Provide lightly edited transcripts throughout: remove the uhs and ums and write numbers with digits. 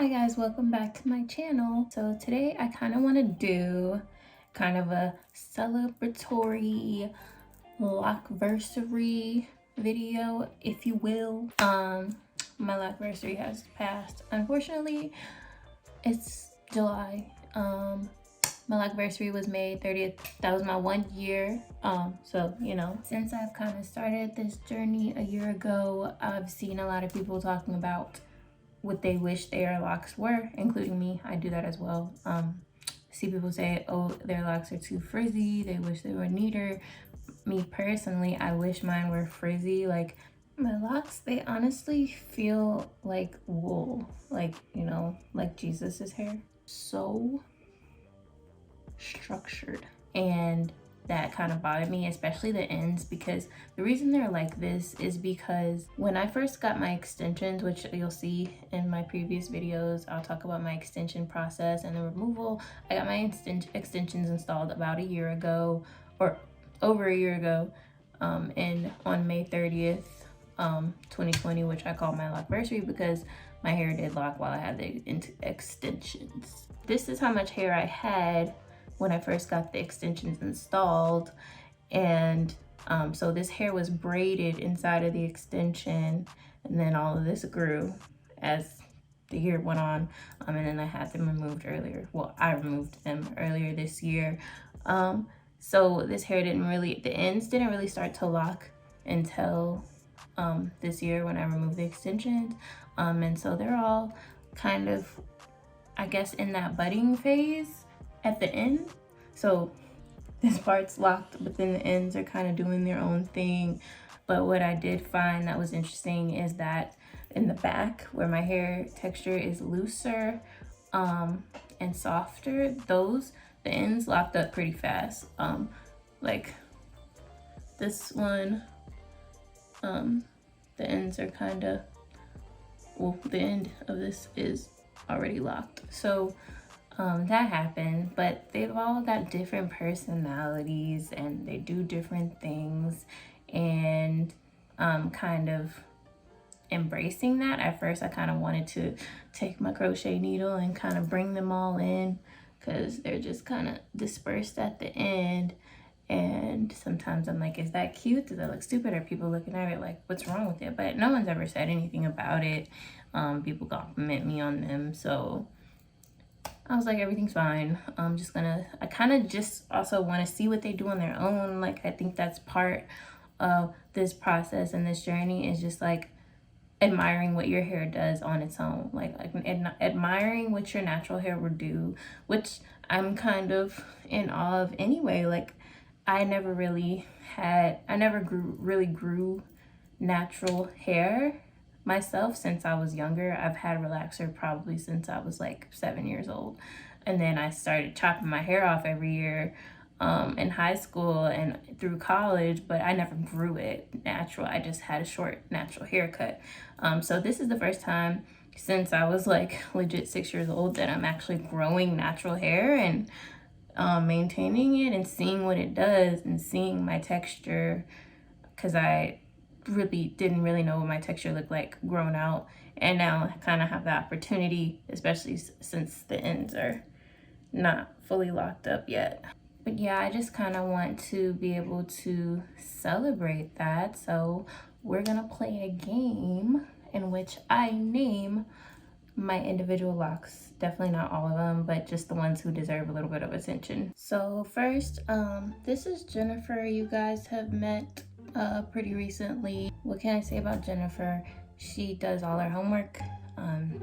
Hi guys, welcome back to my channel. So today I kind of want to do kind of a celebratory Locversary video, if you will. My Locversary has passed. Unfortunately, it's July. My Locversary was May 30th. That was my 1 year. So you know, since I've kind of started this journey a year ago, I've seen a lot of people talking about what they wish their locks were, including me. I do that as well. See people say, oh, their locks are too frizzy, they wish they were neater. Me personally, I wish mine were frizzy. Like my locks, they honestly feel like wool, like, you know, like Jesus's hair. So structured, and that kind of bothered me, especially the ends, because the reason they're like this is because when I first got my extensions, which you'll see in my previous videos, I'll talk about my extension process and the removal. I got my extensions installed about a year ago, or over a year ago, and on May 30th, 2020, which I call my Locversary because my hair did lock while I had the extensions. This is how much hair I had when I first got the extensions installed, and so this hair was braided inside of the extension, and then all of this grew as the year went on, and then I had them removed earlier. Well, I removed them earlier this year. So this hair didn't really, the ends didn't really start to lock until this year when I removed the extensions, and so they're all kind of, I guess, in that budding phase at the end. So this part's locked, but then the ends are kind of doing their own thing. But what I did find that was interesting is that in the back, where my hair texture is looser and softer, the ends locked up pretty fast. Like this one, the ends are kind of, well, the end of this is already locked. So that happened, but they've all got different personalities and they do different things, and kind of embracing that. At first I kind of wanted to take my crochet needle and kind of bring them all in, because they're just kind of dispersed at the end, and sometimes I'm like, is that cute? Does that look stupid? Are people looking at it like, what's wrong with it? But no one's ever said anything about it. People compliment me on them, so I was like, everything's fine. I kind of just also want to see what they do on their own. Like, I think that's part of this process and this journey, is just like admiring what your hair does on its own. Like admiring what your natural hair would do, which I'm kind of in awe of anyway. Like, I never really grew natural hair myself since I was younger. I've had relaxer probably since I was like 7 years old, and then I started chopping my hair off every year in high school and through college, but I never grew it natural. I just had a short natural haircut. So this is the first time since I was like legit 6 years old that I'm actually growing natural hair and maintaining it and seeing what it does and seeing my texture, because I didn't really know what my texture looked like grown out, and now I kind of have the opportunity, especially since the ends are not fully locked up yet. But yeah, I just kind of want to be able to celebrate that, so we're gonna play a game in which I name my individual locks. Definitely not all of them, but just the ones who deserve a little bit of attention. So first, this is Jennifer. You guys have met pretty recently. What can I say about Jennifer? She does all her homework.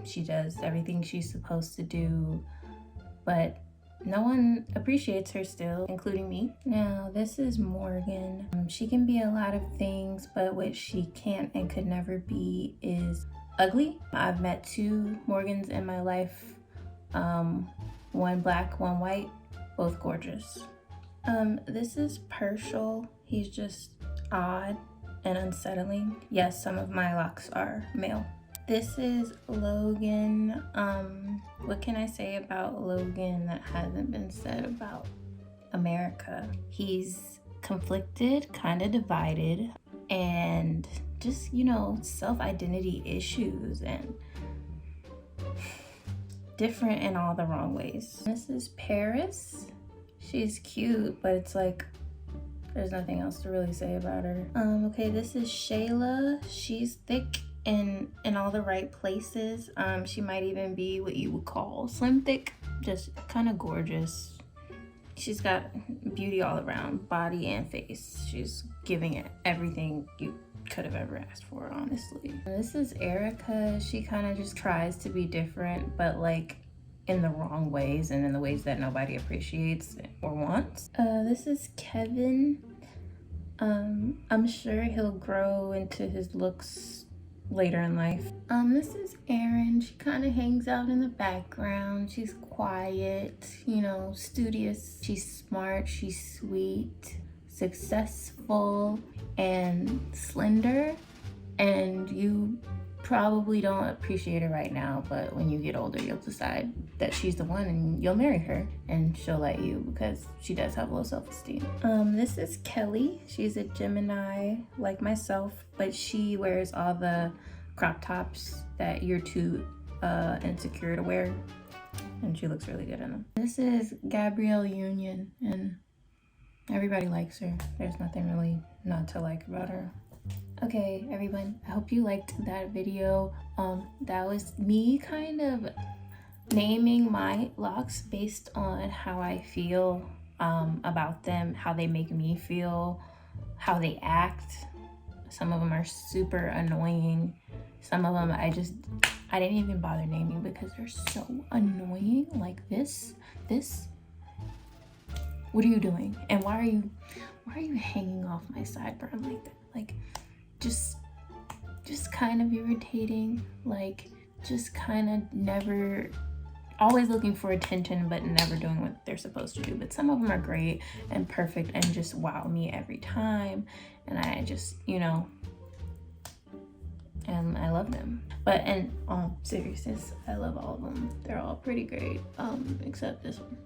She does everything she's supposed to do, but no one appreciates her still, including me. Now, this is Morgan. She can be a lot of things, but what she can't and could never be is ugly. I've met 2 Morgans in my life. One black, one white, both gorgeous. This is Pershel. He's just odd and unsettling. Yes, some of my locks are male. This is Logan. What can I say about Logan that hasn't been said about America? He's conflicted, kind of divided, and just, you know, self-identity issues, and different in all the wrong ways. This is Paris. She's cute, but it's like, there's nothing else to really say about her. Okay, this is Shayla. She's thick in all the right places. She might even be what you would call slim thick, just kind of gorgeous. She's got beauty all around, body and face. She's giving it everything you could have ever asked for, honestly. This is Erica. She kind of just tries to be different, but like in the wrong ways and in the ways that nobody appreciates or wants. This is Kevin. I'm sure he'll grow into his looks later in life. This is Erin. She kind of hangs out in the background. She's quiet, you know, studious. She's smart, she's sweet, successful, and slender. And you probably don't appreciate her right now, but when you get older, you'll decide that she's the one and you'll marry her and she'll let you, because she does have low self-esteem. This is Kelly. She's a Gemini like myself, but she wears all the crop tops that you're too insecure to wear, and she looks really good in them. This is Gabrielle Union, and everybody likes her. There's nothing really not to like about her. Okay, everyone, I hope you liked that video. That was me kind of naming my locks based on how I feel about them, how they make me feel, how they act. Some of them are super annoying. Some of them I didn't even bother naming because they're so annoying. Like this. What are you doing? And why are you hanging off my sideburn like that? Like, just kind of irritating. Like, just kind of never, always looking for attention but never doing what they're supposed to do. But some of them are great and perfect and just wow me every time, and I just, you know, and I love them. But in all seriousness, I love all of them. They're all pretty great, except this one.